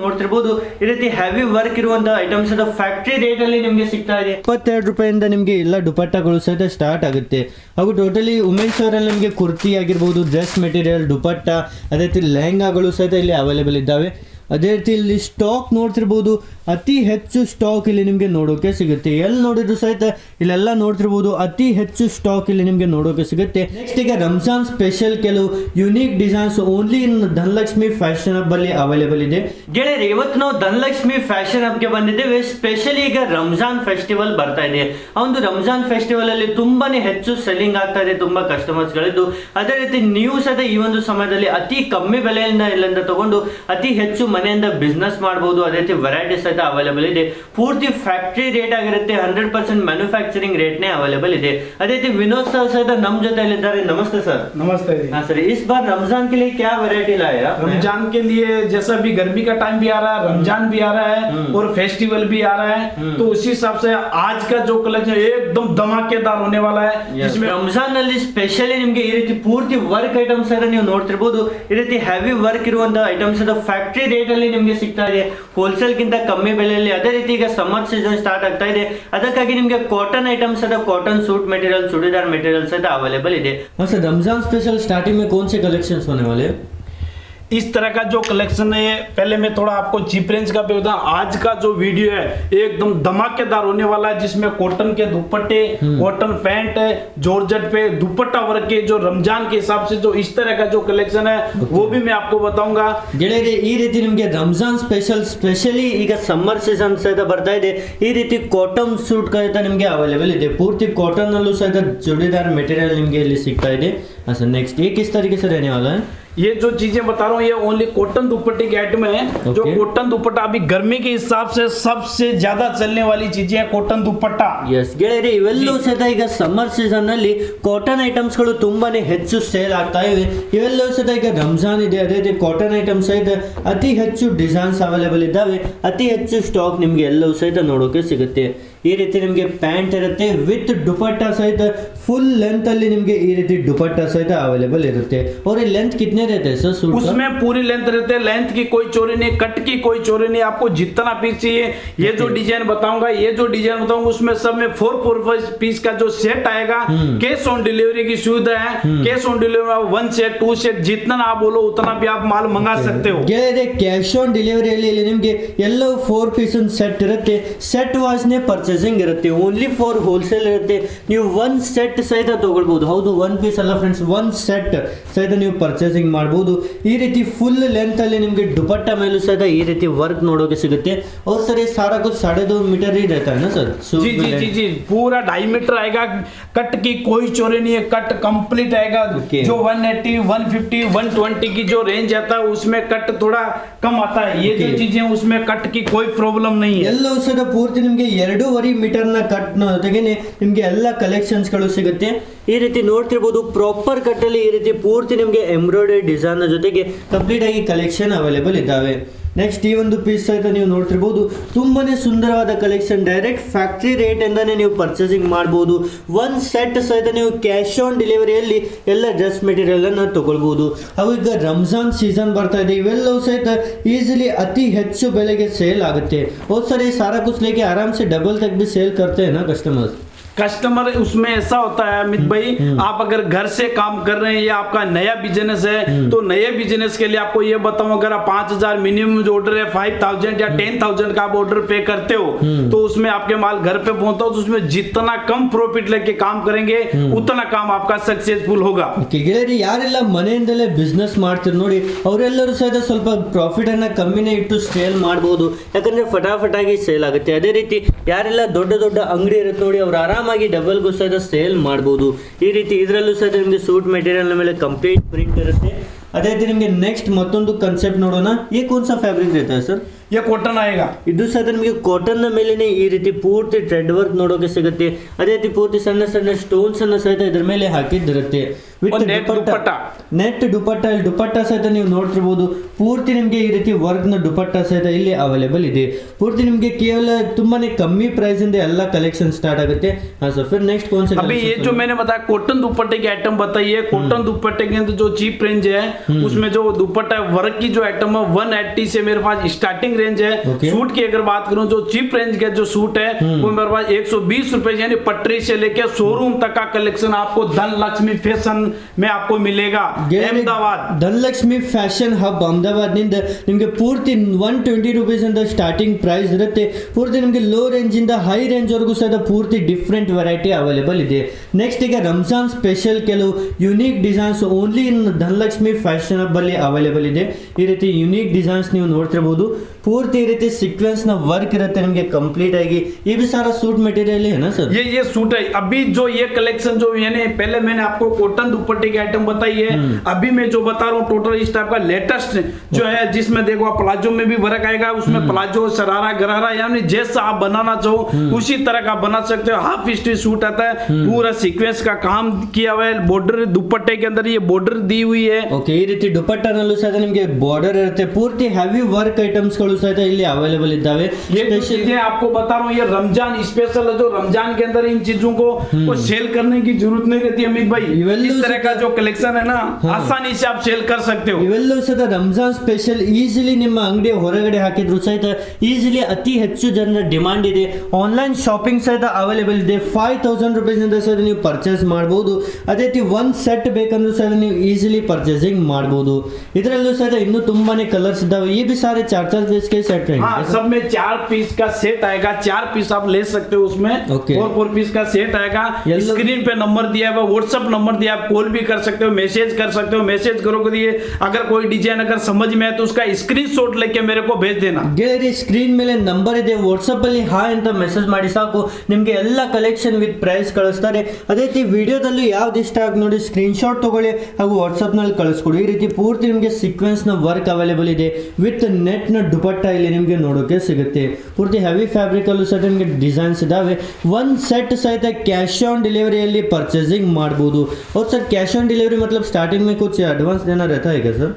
ನೋಡ್ತಿರ್ಬೋದು ಈ ರೀತಿ ಹೆವಿ ವರ್ಕ್ ಇರುವಂತಹ ಐಟಮ್ಸ್ ಅದು ಫ್ಯಾಕ್ಟರಿ ರೇಟ್ ಅಲ್ಲಿ ನಿಮಗೆ ಸಿಗ್ತಾ ಇದೆ. 22 ರೂಪಾಯಿಂದ ನಿಮಗೆ ಎಲ್ಲ ದುಪಟ್ಟಗಳು ಸಹಿತ ಸ್ಟಾರ್ಟ್ ಆಗುತ್ತೆ. ಹಾಗೂ ಟೋಟಲಿ ವುಮೆನ್ಸ್ ಅವರಲ್ಲಿ ನಿಮಗೆ ಕುರ್ತಿ ಆಗಿರ್ಬೋದು, ಡ್ರೆಸ್ ಮೆಟೀರಿಯಲ್, ದುಪಟ್ಟ, ಅದೇ ರೀತಿ ಲೆಹಂಗಾಗಳು ಸಹಿತ ಇಲ್ಲಿ ಅವೈಲೇಬಲ್ ಇದ್ದಾವೆ. ಅದೇ ರೀತಿ ಇಲ್ಲಿ ಸ್ಟಾಕ್ ನೋಡ್ತಿರ್ಬೋದು, ಅತಿ ಹೆಚ್ಚು ಸ್ಟಾಕ್ ಇಲ್ಲಿ ನಿಮಗೆ ನೋಡೋಕೆ ಸಿಗುತ್ತೆ. ಎಲ್ಲಿ ನೋಡಿದ್ರು ಸಹಿತ ಇಲ್ಲೆಲ್ಲ ನೋಡ್ತಿರ್ಬೋದು ಅತಿ ಹೆಚ್ಚು ಸ್ಟಾಕ್ ಇಲ್ಲಿ ನಿಮಗೆ ನೋಡೋಕೆ ಸಿಗುತ್ತೆ. ನೆಕ್ಸ್ಟ್ ಈಗ ರಂಜಾನ್ ಸ್ಪೆಷಲ್ ಕೆಲವು unique designs only in Dhanalakshmi fashion hub ಅಲ್ಲಿ ಅವೈಲೇಬಲ್ ಇದೆ. ಗೆಳೆಯರೆ, ಇವತ್ತು ನಾವು ಧನಲಕ್ಷ್ಮಿ ಫ್ಯಾಷನ್ ಹಬ್ ಗೆ ಬಂದಿದ್ದೇವೆ. ಸ್ಪೆಷಲಿ ಈಗ ರಂಜಾನ್ ಫೆಸ್ಟಿವಲ್ ಬರ್ತಾ ಇದೆ. ಆ ಒಂದು ರಂಜಾನ್ ಫೆಸ್ಟಿವಲ್ ಅಲ್ಲಿ ತುಂಬಾನೇ ಹೆಚ್ಚು ಸೆಲ್ಲಿಂಗ್ ಆಗ್ತಾ ಇದೆ, ತುಂಬಾ ಕಸ್ಟಮರ್ಸ್ ಗಳಿದ್ದು. ಅದೇ ರೀತಿ ನೀವು ಸಹಿತ ಈ ಒಂದು ಸಮಯದಲ್ಲಿ ಅತಿ ಕಮ್ಮಿ ಬೆಲೆಯಿಂದ ಇಲ್ಲಿಂದ ತಗೊಂಡು ಅತಿ ಹೆಚ್ಚು ಮನೆಯಿಂದ ಬಿಸ್ನೆಸ್ ಮಾಡಬಹುದು. ಅದೇ ರೀತಿ ವೆರೈಟಿ ಸಹಿತ ಅವೈಲೇಬಲ್ ಇದೆ. ಪೂರ್ತಿ ಫ್ಯಾಕ್ಟರಿ ರೇಟ್ ಆಗಿರುತ್ತೆ, 100% ಮ್ಯಾನುಫ್ಯಾಕ್ಚರಿಂಗ್ ರೇಟ್ ನೇ ಅವೈಲೇಬಲ್ ಇದೆ. ಅದೇ ರೀತಿ ವಿನೋದ್ ಸರ್ ಸಹಿತ ನಮ್ಮ ಜೊತೆಲಿದ್ದಾರೆ. नमस्ते सर। नमस्ते जी। हाँ सर, इस बार रमजान के लिए क्या वैरायटी लाया? रमजान के लिए जैसा भी गर्मी का टाइम भी आ रहा है, रमजान भी आ रहा है और फेस्टिवल भी आ रहा है, तो उसी हिसाब से आज का जो कलेक्शन एकदम धमाकेदार होने वाला है। जिसमें रमजान ನಲ್ಲಿ ಸ್ಪೆಷಲಿ ನಿಮಗೆ ಈ ರೀತಿ ಪೂರ್ತಿ ವರ್ಕ್ ಐಟಮ್ಸ್ ಅನ್ನು ನೀವು ನೋಡ್ತಿರಬಹುದು. ಈ ರೀತಿ ಹೆವಿ ವರ್ಕ್ ಇರುವಂತಹ ಐಟಮ್ಸ್ ಅದು ಫ್ಯಾಕ್ಟರಿ ರೇಟ್ ಅಲ್ಲಿ ನಿಮಗೆ ಸಿಗ್ತಾ ಇದೆ, ಹೋಲ್ಸೇಲ್ ಗಿಂತ ಕಮ್ಮಿ ಬೆಲೆಯಲ್ಲಿ. ಅದೇ ರೀತಿ ಈಗ ಸಮ್ಮರ್ ಸೀಸನ್ ಸ್ಟಾರ್ಟ್ ಆಗ್ತಾ ಇದೆ, ಅದಕ್ಕಾಗಿ ನಿಮಗೆ ಕಾಟನ್ ಐಟಮ್ಸ್ ಅದ cotton suit material, churidar material से अवेलेबल है। हाँ सर, रमजान स्पेशल स्टार्टिंग में कौन से कलेक्शंस होने वाले हैं? इस तरह का जो कलेक्शन है, पहले मैं थोड़ा आपको चीप रेंज का भी बताऊं। आज का जो वीडियो है एकदम धमाकेदार होने वाला है, जिसमें कॉटन के दुपट्टे, कॉटन पैंट, जॉर्जेट पे दुपट्टा वर्क के जो रमजान के हिसाब से जो इस तरह का जो कलेक्शन है वो भी मैं आपको बताऊंगा। ಗೆಳೆಯರೆ, ಈ ರೀತಿ ನಿಮಗೆ ರಂಜಾನ್ ಸ್ಪೆಷಲಿ ಈಗ ಸಮ್ಮರ್ ಸೀಸನ್ ಸಹಿತ ಬರ್ತಾ ಇದೆ. ಈ ರೀತಿ ಕಾಟನ್ ಸೂಟ್ ಸಹಿತ ನಿಮಗೆ ಅವೈಲೇಬಲ್ ಇದೆ. ಪೂರ್ತಿ ಕಾಟನ್ ನಲ್ಲೂ ಸಹಿತ ಚೂಡಿದಾರ್ ಮೆಟೀರಿयल ನಿಮಗೆ ಇಲ್ಲಿ ಸಿಗ್ತಾ ಇದೆ. हाँ सर, नेक्स्ट ये किस तरीके से रहने वाला है? ये जो चीजें बता रहा हूँ ये ओनली कॉटन दुपट्टे के आइटम है। जो कॉटन दुपट्टा अभी गर्मी के हिसाब से सबसे ज्यादा चलने वाली चीजें है कॉटन दुपट्टा। यस ಗೆಳೆಯರೆ, ಇವೆಲ್ಲೂ ಸಹಿತ ಈಗ ಸಮ್ಮರ್ ಸೀಸನ್ ನಲ್ಲಿ ಕಾಟನ್ ಐಟಮ್ಸ್ ಗಳು ತುಂಬಾನೇ ಹೆಚ್ಚು ಸೇಲ್ ಆಗ್ತಾ ಇವೆ. ಇವೆಲ್ಲೂ ಸಹಿತ ಈಗ ರಂಜಾನ್ ಇದೆ, ಅದೇ ರೀತಿ ಕಾಟನ್ ಐಟಮ್ಸ್ ಸಹಿತ ಅತಿ ಹೆಚ್ಚು ಡಿಸೈನ್ಸ್ ಅವೈಲೇಬಲ್ ಇದ್ದಾವೆ. ಅತಿ ಹೆಚ್ಚು ಸ್ಟಾಕ್ ನಿಮ್ಗೆ ಎಲ್ಲವೂ ಸಹಿತ ನೋಡೋಕೆ ಸಿಗುತ್ತೆ. ಈ ರೀತಿ ನಿಮಗೆ ಪ್ಯಾಂಟ್ ಇರುತ್ತೆ ವಿತ್ ದುಪಟ್ಟ ಸಹಿತ फुल लेंथ ಅಲ್ಲಿ ನಿಮಗೆ ಈ ರೀತಿ दुपट्टा सहित अवेलेबल ಇರುತ್ತೆ. और ये लेंथ कितने रहते हैं सर सूट? उसमें पूरी लेंथ रहते हैं, लेंथ की कोई चोरी नहीं, कट की कोई चोरी नहीं। आपको जितना पीस चाहिए, ये जो डिजाइन बताऊंगा उसमें सब में 4 पीस का जो सेट आएगा। कैश ऑन डिलीवरी की सुविधा है। Cash on delivery 1 set 2 set जितना आप बोलो उतना भी आप माल मंगा सकते हो। कैश ऑन डिलीवरी ಅಲ್ಲಿ ನಿಮಗೆ ಎಲ್ಲೋ 4 ಪೀಸ್ ಸೆಟ್ ಇರುತ್ತೆ. ಸೆಟ್ ವಾಸ್ ನೇ ಪರ್ಚೇಸಿಂಗ್ ಇರುತ್ತೆ, ಓನ್ಲಿ ಫಾರ್ ಹೋಲ್ಸೇಲ್ ಇರುತ್ತೆ. ನೀವು 1 ಸೆಟ್ ಸಹಿತ ತಗೊಳ್ಬಹುದು. ಹೌದು, 1 ಪೀಸ್ ಅಲ್ಲ ಫ್ರೆಂಡ್ಸ್, 1 ಸೆಟ್ ಸಹಿತ ನೀವು ಪರ್ಚೇಸಿಂಗ್ ಮಾಡಬಹುದು. ಈ ರೀತಿ ಫುಲ್ ಲೆಂತ್ ಅಲ್ಲಿ ನಿಮಗೆ दुपट्टा ಮೇಲೂ ಸಹಿತ ಈ ರೀತಿ ವರ್ಕ್ ನೋಡೋಕೆ ಸಿಗುತ್ತೆ. और सर ये सारा कुछ 2.5 मीटर ही रहता है ना सर? जी जी जी जी, पूरा 2.5 मीटर आएगा। कट की कोई चोरी नहीं है, कट कंप्लीट आएगा। जो 180 150 120 की जो रेंज आता है उसमें कट थोड़ा कम आता है। ये जो चीजें उसमें कट की कोई प्रॉब्लम नहीं है। ಎಲ್ಲವೂ ಸಹಿತ ಪೂರ್ತಿ ನಿಮಗೆ 2.5 ಮೀಟರ್ ನ ಕಟ್ ಜೊತೆಗೇನೆ ನಿಮಗೆ ಎಲ್ಲ ಕಲೆಕ್ಷನ್ಸ್ ಗಳು ಸಿಗುತ್ತೆ. ಈ ರೀತಿ ನೋಡ್ತಿರ್ಬೋದು, ಪ್ರಾಪರ್ ಕಟ್ ಅಲ್ಲಿ ಈ ರೀತಿ ಪೂರ್ತಿ ನಿಮಗೆ ಎಂಬ್ರಾಯ್ಡರಿ ಡಿಸೈನ್ ಜೊತೆಗೆ ಕಂಪ್ಲೀಟ್ ಆಗಿ ಕಲೆಕ್ಷನ್ ಅವೈಲೇಬಲ್ ಇದ್ದಾವೆ. ನೆಕ್ಸ್ಟ್ ಈ ಒಂದು ಪೀಸ್ ಸಹಿತ ನೀವು ನೋಡ್ತಿರ್ಬೋದು, ತುಂಬಾನೇ ಸುಂದರವಾದ ಕಲೆಕ್ಷನ್. ಡೈರೆಕ್ಟ್ ಫ್ಯಾಕ್ಟರಿ ರೇಟ್ ಇಂದಾನೆ ನೀವು ಪರ್ಚೇಸಿಂಗ್ ಮಾಡಬಹುದು. 1 ಸೆಟ್ ಸಹಿತ ನೀವು ಕ್ಯಾಶ್ ಆನ್ ಡೆಲಿವರಿಯಲ್ಲಿ ಎಲ್ಲ ಡ್ರೆಸ್ ಮೆಟೀರಿಯಲ್ ಅನ್ನು ತಗೊಳ್ಬಹುದು. ಹಾಗೂ ಈಗ ರಂಜಾನ್ ಸೀಸನ್ ಬರ್ತಾ ಇದೆ, ಇವೆಲ್ಲವೂ ಸಹಿತ ಈಸಿಲಿ ಅತಿ ಹೆಚ್ಚು ಬೆಲೆಗೆ ಸೇಲ್ ಆಗುತ್ತೆ. और सर ये सारा कुछ लेके आराम से डबल तक भी सेल करते हैं ना कस्टमर उसमें ऐसा होता है अमित भाई, आप अगर घर से काम कर रहे हैं या आपका नया बिजनेस है, तो नए बिजनेस के लिए आपको ये बताऊं, अगर आप 5,000 मिनिमम जो ऑर्डर है 5,000 या 10,000 का आप ऑर्डर पे करते हो, तो उसमें आपके माल घर पे पहुंचता हो, तो उसमें जितना कम प्रॉफिट लेके काम करेंगे उतना काम आपका सक्सेसफुल होगा। ಗೆಳೆಯರೆ, ಯಾರೆಲ್ಲ ಮನೆಯಿಂದಲೇ ಬಿಸ್ನೆಸ್ ಮಾಡ್ತಿರ್ ನೋಡಿ, ಅವರೆಲ್ಲರೂ ಸಹಿತ ಸ್ವಲ್ಪ ಪ್ರಾಫಿಟ್ ಅನ್ನ ಕಮ್ಮಿನೇ ಇಟ್ಟು ಸೇಲ್ ಮಾಡಬಹುದು. ಯಾಕಂದ್ರೆ ಫಟಾಫಟ್ ಆಗಿ ಸೇಲ್ ಆಗುತ್ತೆ. ಅದೇ ರೀತಿ ಯಾರೆಲ್ಲ ದೊಡ್ಡ ದೊಡ್ಡ ಅಂಗಡಿ ಇರುತ್ತೆ ನೋಡಿ, ಅವ್ರು ಆರಾಮಾಗಿ ಡಬಲ್ ಗು ಸಹಿತ ಸೇಲ್ ಮಾಡಬಹುದು. ಈ ರೀತಿ ಇದರಲ್ಲೂ ಸಹಿತ ನಿಮಗೆ ಸೂಟ್ ಮೆಟೀರಿಯಲ್ ಮೇಲೆ ಕಂಪ್ಲೀಟ್ ಪ್ರಿಂಟ್ ಇರುತ್ತೆ. ಅದೇ ರೀತಿ ನಿಮಗೆ ನೆಕ್ಸ್ಟ್ ಮತ್ತೊಂದು ಕಾನ್ಸೆಪ್ಟ್ ನೋಡೋಣ. ये कौन सा फैब्रिक रहता है सर? ये कॉटन आएगा। ಇದು ಸಹ ನಿಮಗೆ ಕಾಟನ್ ನ ಮೇಲೆನೆ ಈ ರೀತಿ ಪೂರ್ತಿ ಥ್ರೆಡ್ ವರ್ಕ್ ನೋಡೋಕೆ ಸಿಗುತ್ತೆ. ಅದೇ ರೀತಿ ಪೂರ್ತಿ ಸಣ್ಣ ಸಣ್ಣ ಸ್ಟೋನ್ಸ್ ಅನ್ನು ಸಹಿತ ಇದ್ರ ಮೇಲೆ ಹಾಕಿದಿರುತ್ತೆ. ಒಂದು net ದುಪ್ಪಟ್ಟ. ನೆಟ್ ದುಪಟ್ಟ, ಇಲ್ಲಿ ದುಪಟ್ಟ ಸಹಿತ ನೀವು ನೋಡ್ತಿರ್ಬೋದು. ಪೂರ್ತಿ ನಿಮಗೆ ಈ ರೀತಿ ವರ್ಕ್ ನ ದುಪಟ್ಟ ಸಹಿತ ಇಲ್ಲಿ ಅವೈಲೇಬಲ್ ಇದೆ. ಪೂರ್ತಿ ನಿಮಗೆ ಕೇವಲ ತುಂಬಾನೇ ಕಮ್ಮಿ ಪ್ರೈಸ್ ಇಂದ ಎಲ್ಲ ಕಲೆಕ್ಷನ್ ಸ್ಟಾರ್ಟ್ ಆಗುತ್ತೆ. हाँ सर, फिर नेक्स्ट कौन से? अभी ये जो मैंने बताया कॉटन दुपट्टे की आइटम बताई है, कॉटन दुपट्टे के अंदर जो चीप रेंज है उसमें जो दुपट्टा वर्क की जो आइटम है 180 से मेरे पास स्टार्टिंग रेंज है। Okay. सूट की अगर बात करूं जो चीप रेंज का जो सूट है वो मेरे पास 120 रुपए यानी पटरी से लेकर शोरूम तक का कलेक्शन आपको धन लक्ष्मी फैशन में आपको मिलेगा। अहमदाबाद ಧನಲಕ್ಷ್ಮಿ ಫ್ಯಾಷನ್ ಹಬ್ ಅಹಮದಾಬಾದ್ ನಿಂದ ನಿಮಗೆ ಪೂರ್ತಿ 120 ರೂಪೀಸ್ ಇಂದ ಸ್ಟಾರ್ಟಿಂಗ್ ಪ್ರೈಸ್ ಇರುತ್ತೆ. ಪೂರ್ತಿ ನಿಮಗೆ ಲೋ ರೇಂಜ್ ಇಂದ ಹೈ ರೇಂಜ್ ವರೆಗೂ ಸಹ ಪೂರ್ತಿ ಡಿಫ್ರೆಂಟ್ ವೆರೈಟಿ ಅವೈಲೇಬಲ್ ಇದೆ. ನೆಕ್ಸ್ಟ್ ಈಗ ರಂಜಾನ್ ಸ್ಪೆಷಲ್ ಕೆಲವು unique designs only in Dhanalakshmi fashion hub ಅಲ್ಲಿ ಅವೈಲೇಬಲ್ ಇದೆ. ಈ ರೀತಿ ಯುನೀಕ್ ಡಿಸೈನ್ಸ್ ನೀವು ನೋಡ್ತಿರಬಹುದು. ಪೂರ್ತಿ ಈ ರೀತಿ ಸೀಕ್ವೆನ್ಸ್ ನ ವರ್ಕ್ ಇರುತ್ತೆ ನಿಮಗೆ ಕಂಪ್ಲೀಟ್ ಆಗಿ. ये भी सारा सूट मटेरियल है ना सर? ये सूट है। अभी जो ये कलेक्शन जो यानी पहले मैंने आपको कॉटन दुपट्टे की आइटम बताई है, अभी मैं जो बता रहा हूँ टोटल इस टाइप का लेटेस्ट जो है जिसमें देखो प्लाजो में भी वर्क आएगा, उसमें प्लाजो शरारा गरारा यानी जैसा आप बनाना चाहो उसी तरह का बना सकते हो। हाफ स्टिच सूट आता है, पूरा सीक्वेंस का काम किया हुआ है। बॉर्डर दुपट्टे के अंदर ये बॉर्डर दी हुई है। ಓಕೆ, ಈ ರೀತಿ ದುಪಟ್ಟನಲ್ಲೂ ಸಹ ನಿಮಗೆ ಬಾರ್ಡರ್ ಇರುತ್ತೆ. ಪೂರ್ತಿ ಹೆವಿ ವರ್ಕ್ ಐಟಮ್ಸ್ ಗಳು ಸಹಿತ ಇಲ್ಲಿ ಅವೈಲೇಬಲ್ ಇದ್ದಾವೆ. ये जो चीजें आपको बता रहा हूँ ये रमजान स्पेशल है, जो रमजान के अंदर इन चीजों को सेल करने की जरूरत नहीं रहती अमित भाई। इस तरह का जो कलेक्शन है ना आसानी से आप सेल कर सकते हो। ಇವೆಲ್ಲವೂ ಸಹ ರಂಜಾನ್ ಸ್ಪೆಷಲ್ ಈಸಿಲಿ ನಿಮ್ಮ ಅಂಗಡಿ ಹೊರಗಡೆ ಹಾಕಿದ್ರು ಸಹಿತ ಈಸಿಲಿ ಅತಿ ಹೆಚ್ಚು ಜನರ ಡಿಮಾಂಡ್ ಇದೆ. ಆನ್ಲೈನ್ ಶಾಪಿಂಗ್ ಸಹಿತ ಅವೈಲೇಬಲ್ ಇದೆ. 5000 ರೂಪೀಸ್ ಇಂದ ಸಹ ನೀವು ಪರ್ಚೇಸ್ ಮಾಡಬಹುದು. ಅದೇ ರೀತಿ ಒಂದು ಸೆಟ್ ಬೇಕಂದ್ರೂ ಸಹ ನೀವು ಈಸಿಲಿ ಪರ್ಚೇಸಿಂಗ್ ಮಾಡಬಹುದು. ಇದರಲ್ಲೂ ಸಹ ಇನ್ನೂ ತುಂಬಾನೇ ಕಲರ್ಸ್ ಇದಾವೆ. ये भी सारे 4 पीस के सेट रहेंगे। हाँ, सब में 4 पीस का सेट आएगा। 4 पीस आप ले सकते हो उसमें। Okay. 4 पीस का सेट आएगा। स्क्रीन पे नंबर दिया है, व्हाट्सएप नंबर दिया है, आप कॉल भी कर सकते हो, मैसेज कर सकते हो। मैसेज करोगे दिए अगर कोई डिजाइन अगर समझ में आए तो उसका स्क्रीनशॉट लेके मेरे को भेज देना। ಗೆಳೆಯರಿ ಸ್ಕ್ರೀನ್ ಮೇಲೆ ನಂಬರ್ ಇದೆ, ವಾಟ್ಸ್ಆಪ್ ಅಲ್ಲಿ ಹಾಯ್ ಅಂತ ಮೆಸೇಜ್ ಮಾಡಿ ಸಾಕು, ನಿಮಗೆ ಎಲ್ಲ ಕಲೆಕ್ಷನ್ ವಿತ್ ಪ್ರೈಸ್ ಕಳಿಸ್ತಾರೆ. ಅದೇ ರೀತಿ ವಿಡಿಯೋದಲ್ಲೂ ಯಾವ್ದು ಇಷ್ಟ ಆಗಿ ನೋಡಿ ಸ್ಕ್ರೀನ್ ಶಾಟ್ ತಗೊಳ್ಳಿ ಹಾಗೂ ವಾಟ್ಸ್ಆಪ್ ನಲ್ಲಿ ಕಳಿಸ್ಕೊಡಿ. ಈ ರೀತಿ ಪೂರ್ತಿ ನಿಮಗೆ ಸೀಕ್ವೆನ್ಸ್ ನ ವರ್ಕ್ ಅವೈಲೇಬಲ್ ಇದೆ ವಿತ್ ನೆಟ್ ನ ದುಪಟ್ಟ ಇಲ್ಲಿ ನಿಮಗೆ ನೋಡೋಕೆ ಸಿಗುತ್ತೆ. ಪೂರ್ತಿ ಹೆವಿ ಫ್ಯಾಬ್ರಿಕ್ ಅಲ್ಲೂ ಸಹ ನಿಮಗೆ ಡಿಸೈನ್ಸ್ ಇದಾವೆ. ಒಂದು ಸೆಟ್ ಸಹಿತ ಕ್ಯಾಶ್ ಆನ್ ಡೆಲಿವರಿಯಲ್ಲಿ ಪರ್ಚೇಸಿಂಗ್ ಮಾಡಬಹುದು. और सर कैश ऑन डिलीवरी मतलब स्टार्टिंग में कुछ एडवांस देना रहता है क्या सर?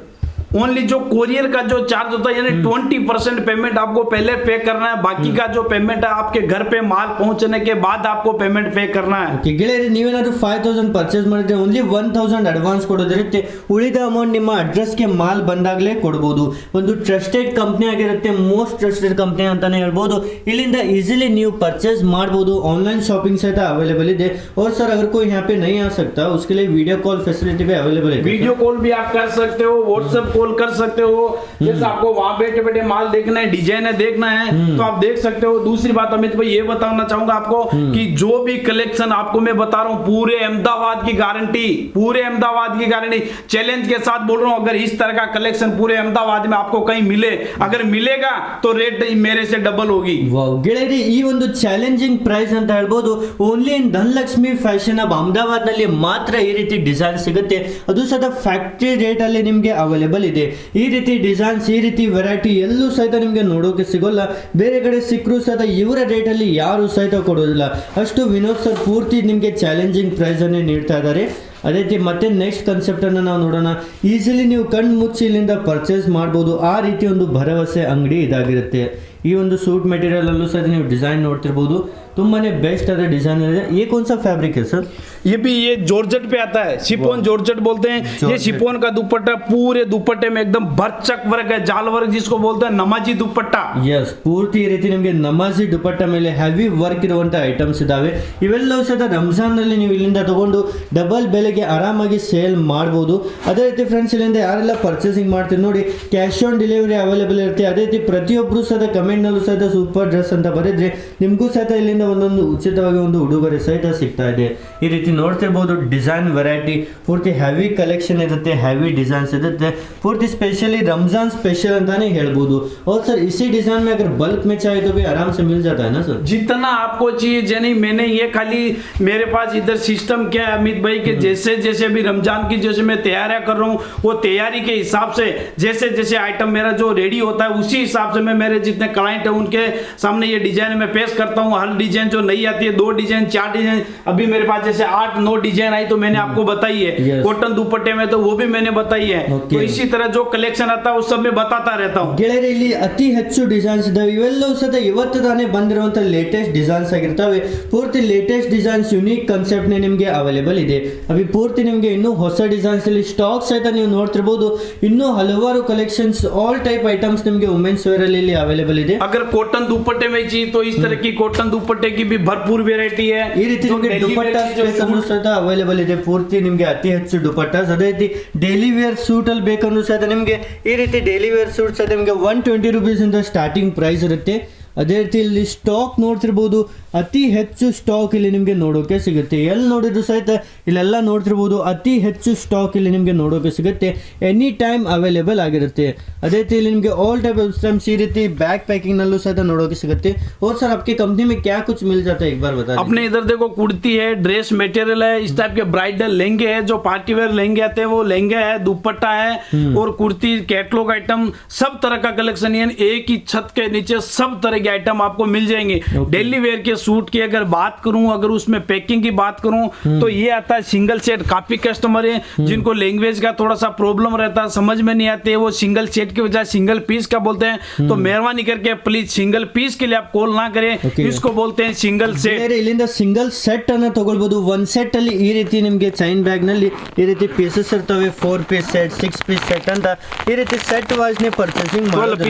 ओनली जो कोरियर का जो चार्ज होता है यानी 20% पेमेंट आपको पहले पे करना है, बाकी का जो पेमेंट है आपके घर पे माल पहुंचने के बाद आपको पेमेंट पे करना है। Okay, ಗೆಳೆಯರೆ ನೀವೇನಾದ್ರೂ 5000 ಪರ್ಚೇಸ್ ಮಾಡಿದ್ರೆ ಓನ್ಲಿ 1000 ಅಡ್ವಾನ್ಸ್ ಕೊಡೋದಿರುತ್ತೆ. ಉಳಿದ ಅಮೌಂಟ್ ನಿಮ್ಮ ಅಡ್ರೆಸ್ಗೆ ಮಾಲ್ ಬಂದಾಗಲೇ ಕೊಡಬಹುದು. ಒಂದು ಟ್ರಸ್ಟೆಡ್ ಕಂಪ್ನಿ ಆಗಿರುತ್ತೆ, ಮೋಸ್ಟ್ ಟ್ರಸ್ಟೆಡ್ ಕಂಪ್ನಿ ಅಂತಾನೆ ಹೇಳ್ಬೋದು. ಇಲ್ಲಿಂದ ಈಸಿಲಿ ನೀವು ಪರ್ಚೇಸ್ ಮಾಡಬಹುದು. ಆನ್ಲೈನ್ ಶಾಪಿಂಗ್ ಸಹಿತ ಅವೈಲೇಬल ಇದೆ. और सर अगर कोई यहाँ पे नहीं आ सकता उसके लिए वीडियो कॉल फैसिलिटी भी अवेलेबल है? वीडियो कॉल भी आप कर सकते हो, व्हाट्सएप कॉल कर सकते हो। जैसे आपको वहां बैठे बैठे माल देखना है, डिजाइन देखना है तो आप देख सकते हो। दूसरी बात अमित भाई ये बताना चाहूंगा आपको कि जो भी कलेक्शन आपको मैं बता रहा हूँ पूरे अहमदाबाद की गारंटी, पूरे अहमदाबाद की गारंटी चैलेंज के साथ बोल रहा हूँ। अगर इस तरह का कलेक्शन पूरे अहमदाबाद में आपको कहीं मिले, अगर मिलेगा तो रेट मेरे से डबल होगी। ವಾವ್ ಗೆಳೆಯರಿ, ಈ ಒಂದು ಚಾಲೆಂಜಿಂಗ್ ಪ್ರೈಸ್ ಅಂತ ಹೇಳ್ಬೋದು. Only in Dhanalakshmi fashion hub Ahmedabad ನಲ್ಲಿ ಮಾತ್ರ ಈ ರೀತಿ ಡಿಸೈನ್ ಸಿಗುತ್ತೆ. ಅದು ಸಹ ಫ್ಯಾಕ್ಟರಿ ರೇಟ್ ಅಲ್ಲಿ ನಿಮಗೆ ಅವೈಲೇಬಲ್ ಇದೆ. ಈ ರೀತಿ ಡಿಸೈನ್ಸ್, ಈ ರೀತಿ ವೆರೈಟಿ ಎಲ್ಲೂ ಸಹಿತ ನಿಮಗೆ ನೋಡೋಕೆ ಸಿಗೋಲ್ಲ. ಬೇರೆ ಕಡೆ ಸಿಕ್ಕರೂ ಸಹಿತ ಇವರ ರೇಟ್ ಅಲ್ಲಿ ಯಾರು ಸಹಿತ ಕೊಡೋದಿಲ್ಲ. ಅಷ್ಟು ವಿನೋದ್ ಸರ್ ಪೂರ್ತಿ ನಿಮಗೆ ಚಾಲೆಂಜಿಂಗ್ ಪ್ರೈಸ್ ಅನ್ನೇ ನೀಡ್ತಾ ಇದ್ದಾರೆ. ಅದೇ ರೀತಿ ಮತ್ತೆ ನೆಕ್ಸ್ಟ್ ಕಾನ್ಸೆಪ್ಟ್ ಅನ್ನು ನಾವು ನೋಡೋಣ. ಈಸಿಲಿ ನೀವು ಕಣ್ಣು ಮುಚ್ಚಿ ಇಲ್ಲಿಂದ ಪರ್ಚೇಸ್ ಮಾಡ್ಬೋದು. ಆ ರೀತಿ ಒಂದು ಭರವಸೆ ಅಂಗಡಿ ಇದಾಗಿರುತ್ತೆ. ಈ ಒಂದು सूट मटेरियल ಅಲ್ಲೂ ಸಹ ನೀವು ಡಿಸೈನ್ ನೋಡ್ತಿರ್ಬೋದು. ತುಂಬಾನೇ ಬೆಸ್ಟ್ ಆದ ಡಿಸೈನ್ ಇದೆ. ये कौन सा फैब्रिक है सर? ये भी ये जॉर्जेट पे आता है, शिफॉन जॉर्जेट बोलते हैं। ये शिफॉन का दुपट्टा पूरे दुपट्टे में एकदम भरचक वर्क है, जाल वर्क जिसको बोलते हैं, नमाजी दुपट्टा। ಯಸ್, ಪೂರ್ತಿ ಈ ರೀತಿ ನಿಮಗೆ ನಮಾಜಿ ದುಪಟ್ಟ ಮೇಲೆ ಹೆವಿ ವರ್ಕ್ ಇರುವಂತ ಐಟಮ್ಸ್ ಇದಾವೆ. ಇವೆಲ್ಲವೂ ಸಹ ರಂಜಾನ್ ನಲ್ಲಿ ನೀವು ಇಲ್ಲಿಂದ ತಗೊಂಡು ಡಬಲ್ ಬೆಲೆಗೆ ಆರಾಮಾಗಿ ಸೇಲ್ ಮಾಡಬಹುದು. ಅದೇ ರೀತಿ ಫ್ರೆಂಡ್ಸ್ ಇಲ್ಲಿಂದ ಯಾರೆಲ್ಲ ಪರ್ಚೇಸಿಂಗ್ ಮಾಡ್ತೀರಿ ನೋಡಿ, ಕ್ಯಾಶ್ ಆನ್ ಡೆಲಿವರಿ ಅವೈಲೇಬಲ್ ಇರುತ್ತೆ. ಅದೇ ರೀತಿ ಪ್ರತಿಯೊಬ್ಬರು ಸಹ ಕಮೆಂಟ್ ನಲ್ಲೂ ಸಹ ಸೂಪರ್ ಡ್ರೆಸ್ ಅಂತ ಬರೆದ್ರೆ ನಿಮಗೂ ಸಹ ಇಲ್ಲಿಂದ ಒಂದೊಂದು ಉಚಿತವಾಗಿ ಒಂದು ಉಡುಗೊರೆ ಸಹಿತ ಸಿಗ್ತಾ ಇದೆ. ಈ ರೀತಿ ನೋಡ್ತಿರ್ಬೋದು ಡಿಸೈನ್ ವೆರೈಟಿ ಪೂರ್ತಿ ಹೆವಿ ಕಲೆಕ್ಷನ್ ಇರುತ್ತೆ, ಹೆವಿ ಡಿಸೈನ್ಸ್ ಇರುತ್ತೆ. पूर्ति स्पेशली रमजान स्पेशल अंताने ಹೇಳ್ಬೋದು. और सर इसी डिजाइन में अगर बल्क में चाहिए तो भी आराम से मिल जाता है ना सर? जितना आपको चाहिए। यानी मैंने ये खाली मेरे पास इधर सिस्टम क्या है अमित भाई के जैसे जैसे जैसे अभी रमजान की जैसे मैं तैयारियां कर रहा हूँ, वो तैयारी के हिसाब से जैसे जैसे आइटम मेरा जो रेडी होता है उसी हिसाब से मैं मेरे जितने क्लाइंट है उनके सामने ये डिजाइन में पेश करता हूँ। हर डिजाइन जो नई आती है, 2 डिजाइन 4 डिजाइन, अभी मेरे पास जैसे 8-9 डिजाइन आई तो मैंने आपको बताई है। Yes. कॉटन दुपट्टे में तो वो भी मैंने बताई है। Okay. तो इसी तरह जो कलेक्शन आता है उस सब में बताता रहता हूँ। ಗೆಳೆಯರೆ ಇಲ್ಲಿ ಅತಿ ಹೆಚ್ಚು ಡಿಸೈನ್ಸ್ ಇದಾವೆ, ಇವೆಲ್ಲವೂ ಸಹ ಇವತ್ತು ತಾನೇ ಬಂದಿರುವಂತ ಲೇಟೆಸ್ಟ್ ಡಿಸೈನ್ಸ್ ಆಗಿರ್ತವೆ. ಪೂರ್ತಿ ಲೇಟೆಸ್ಟ್ ಡಿಸೈನ್ಸ್ ಯುನೀಕ್ ಕಾನ್ಸೆಪ್ಟ್ ನೇ ನಿಮಗೆ ಅವೈಲೇಬಲ್ ಇದೆ. ಅವಿ ಪೂರ್ತಿ ನಿಮಗೆ ಇನ್ನೂ ಹೊಸ ಡಿಸೈನ್ಸ್ ಅಲ್ಲಿ ಸ್ಟಾಕ್ ಸಹಿತ ನೀವು ನೋಡ್ತಿರಬಹುದು. ಇನ್ನೂ ಹಲವಾರು ಕಲೆಕ್ಷನ್ಸ್ ಆಲ್ ಟೈಪ್ ಐಟಮ್ಸ್ ನಿಮಗೆ ವುಮೆನ್ಸ್ ವೇರ್ ಅಲ್ಲಿ ಇಲ್ಲಿ ಅವೈಲೇಬಲ್ ಇದೆ. अगर कॉटन दुपट्टे में चाहिए तो इस तरह की कॉटन दुपट्टे की भी भरपूर वेरायटी है। ಈ ರೀತಿ ನಿಮಗೆ ದುಪಟ್ಟಾಸ್ ಬೇಕಂದ್ರೂ ಸಹಿತ ಅವೈಲೇಬಲ್ ಇದೆ. ಪೂರ್ತಿ ನಿಮಗೆ ಅತಿ ಹೆಚ್ಚು ದುಪಟ್ಟಾಸ್, ಅದೇ ರೀತಿ ಡೈಲಿ ವೇರ್ ಸೂಟ್ ಅಲ್ಲಿ ಬೇಕಂದ್ರೂ ಸಹಿತ ನಿಮಗೆ ಈ ರೀತಿ ಡೈಲಿ ವೇರ್ ಸೂಟ್ ಸಹಿತ ನಿಮಗೆ 120 rupees ಇಂದ ಸ್ಟಾರ್ಟಿಂಗ್ ಪ್ರೈಸ್ ಇರುತ್ತೆ. ಅದೇ ರೀತಿ ಇಲ್ಲಿ ಸ್ಟಾಕ್ ನೋಡ್ತಿರ್ಬೋದು, ಅತಿ ಹೆಚ್ಚು ಸ್ಟಾಕ್ ಇಲ್ಲಿ ನಿಮಗೆ ನೋಡೋಕೆ ಸಿಗುತ್ತೆ. ಎಲ್ಲಿ ನೋಡಿದ್ರು ಸಹಿತ ಇಲ್ಲೆಲ್ಲ ನೋಡ್ತಿರ್ಬೋದು, ಅತಿ ಹೆಚ್ಚು ಸ್ಟಾಕ್ ಇಲ್ಲಿ ನಿಮಗೆ ನೋಡೋಕೆ ಸಿಗುತ್ತೆ. ಎನಿ ಟೈಮ್ ಅವೈಲೇಬಲ್ ಆಗಿರುತ್ತೆ. ಅದೇ ರೀತಿ ಇಲ್ಲಿ ನಿಮಗೆ ಆಲ್ ಟೈಪ್ ಐಟಮ್ಸ್ ಈ ರೀತಿ बैग पैकिंग नल्लू सहित नोड़ोके सिगुत्ते. और सर आपकी कंपनी में क्या कुछ मिल जाता है एक बार बता दीजिए. अपने इधर देखो कुर्ती है, ड्रेस मटेरियल है, इस टाइप के ब्राइडल लहंगे है, जो पार्टी वेयर लहंगे आते हैं वो लहंगे है, दुपट्टा है और कुर्ती, कैटलॉग आइटम, सब तरह का कलेक्शन है। एक ही छत के नीचे सब तरह के आइटम आपको मिल जाएंगे। डेली वेयर के सूट की अगर बात करूं, अगर उसमें पैकिंग की बात करूं तो ये आता है सिंगल सेट। काफी कस्टमर है जिनको लैंग्वेज का थोड़ा सा प्रॉब्लम रहता है, समझ में नहीं आते, वो सिंगल सेट की बजाय सिंगल पीस का बोलते हैं। तो मेहरबानी करके प्लीज सिंगल पीस के लिए आप कॉल ना करें, इसको बोलते हैं सिंगल सेट. ಇಲ್ಲಿಂದ ಸಿಂಗಲ್ ಸೆಟ್ ಅನ್ನ ತಗೊಳ್ಬಹುದು. ಒಂದು ಸೆಟ್ ಅಲ್ಲಿ ಈ ರೀತಿ ನಿಮಗೆ ಚೈನ್ ಬ್ಯಾಗ್ ನಲ್ಲಿ ಈ ರೀತಿ ಪೀಸಸ್ ಇರ್ತವೆ. 4 ಪೀಸ್ ಸೆಟ್, 6 ಪೀಸ್ ಸೆಟ್ ಅಂತ ಈ ರೀತಿ ಸೆಟ್ ವೈಸ್ ನೇ ಪರ್ಚೇಸಿಂಗ್ ಮಾಡೋದು.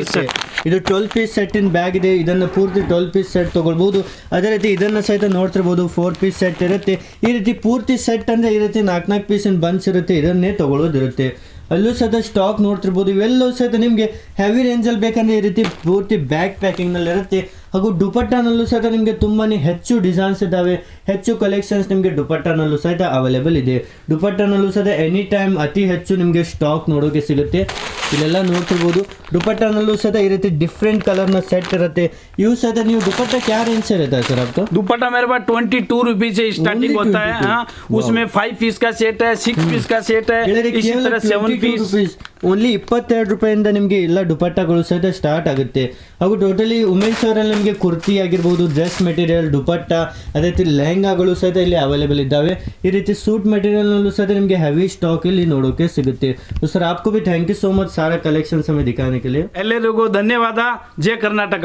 ಇದು 12 ಪೀಸ್ ಸೆಟ್ ಇನ್ ಬ್ಯಾಗ್ ಇದೆ. ಇದನ್ನ ಪೂರ್ತಿ 12 ಪೀಸ್ ಸೆಟ್ ತಗೊಳ್ಬಹುದು. ಅದೇ ರೀತಿ ಇದನ್ನ ಸಹಿತ ನೋಡ್ತಿರ್ಬೋದು, 4 ಪೀಸ್ ಸೆಟ್ ಇರುತ್ತೆ. ಈ ರೀತಿ ಪೂರ್ತಿ ಸೆಟ್ ಅಂದ್ರೆ ಈ ರೀತಿ 4 ಪೀಸ್ ಇನ್ ಬನ್ಸ್ ಇರುತ್ತೆ, ಇದನ್ನೇ ತಗೊಳ್ಳೋದಿರುತ್ತೆ. ಅಲ್ಲೂ ಸಹಿತ ಸ್ಟಾಕ್ ನೋಡ್ತಿರ್ಬೋದು. ಇವೆಲ್ಲವೂ ಸಹಿತ ನಿಮಗೆ ಹೆವಿ ರೇಂಜಲ್ಲಿ ಬೇಕಂದ್ರೆ ಈ ರೀತಿ ಪೂರ್ತಿ ಬ್ಯಾಗ್ ಪ್ಯಾಕಿಂಗ್ನಲ್ಲಿ ಇರುತ್ತೆ. ಹಾಗೂ ದುಪಟ್ಟಾನಲ್ಲೂ ಸಹಿತ ನಿಮಗೆ ತುಂಬಾನೇ ಹೆಚ್ಚು ಡಿಸೈನ್ಸ್ ಇದ್ದಾವೆ, ಹೆಚ್ಚು ಕಲೆಕ್ಷನ್ಸ್ ನಿಮಗೆ ದುಪಟ್ಟಾನಲ್ಲೂ ಸಹಿತ ಅವೈಲೇಬಲ್ ಇದೆ. ದುಪಟ್ಟಾನಲ್ಲೂ ಸಹಿತ ಎನಿ ಟೈಮ್ ಅತಿ ಹೆಚ್ಚು ನಿಮಗೆ ಸ್ಟಾಕ್ ನೋಡೋಕೆ ಸಿಗುತ್ತೆ. ಇಲ್ಲೆಲ್ಲ ನೋಡ್ತಿರ್ಬೋದು, ದುಪಟ್ಟಾನಲ್ಲೂ ಸಹಿತ ಈ ರೀತಿ ಡಿಫ್ರೆಂಟ್ ಕಲರ್ನ ಸೆಟ್ ಇರುತ್ತೆ. ಇವು ಸಹಿತ ನೀವು दुपट्टा क्या रेंज से रहता है सर आपका? दुपट्टा मेरे पास 22 रुपीज से स्टार्टिंग होता है. हाँ, उसमें 5 पीस का सेट है, 6 पीस का सेट है, इसी तरह 7 पीस. ಓನ್ಲಿ 22 ರೂಪಾಯಿಂದ ನಿಮಗೆ ಎಲ್ಲ ದುಪಟ್ಟಾಗಳು ಸಹಿತ ಸ್ಟಾರ್ಟ್ ಆಗುತ್ತೆ. ಹಾಗೂ ಟೋಟಲಿ ವುಮೆನ್ಸ್ ಅವರಲ್ಲಿ ನಿಮಗೆ ಕುರ್ತಿ ಆಗಿರ್ಬೋದು, ಡ್ರೆಸ್ ಮೆಟೀರಿಯಲ್, ದುಪಟ್ಟ, ಅದೇ ರೀತಿ ಲೆಹಂಗಾಗಳು ಸಹಿತ ಇಲ್ಲಿ ಅವೈಲೇಬಲ್ ಇದ್ದಾವೆ. ಈ ರೀತಿ सूट मटेरियल सहित निಮಗೆ हैवी स्टॉक ಇಲ್ಲಿ ನೋಡೋಕೆ ಸಿಗುತ್ತೆ. तो सर आपको भी थैंक यू सो मच सारा कलेक्शन हमें दिखाने के लिए. ಎಲ್ಲರಿಗೂ ಧನ್ಯವಾದ. ಜೈ ಕರ್ನಾಟಕ.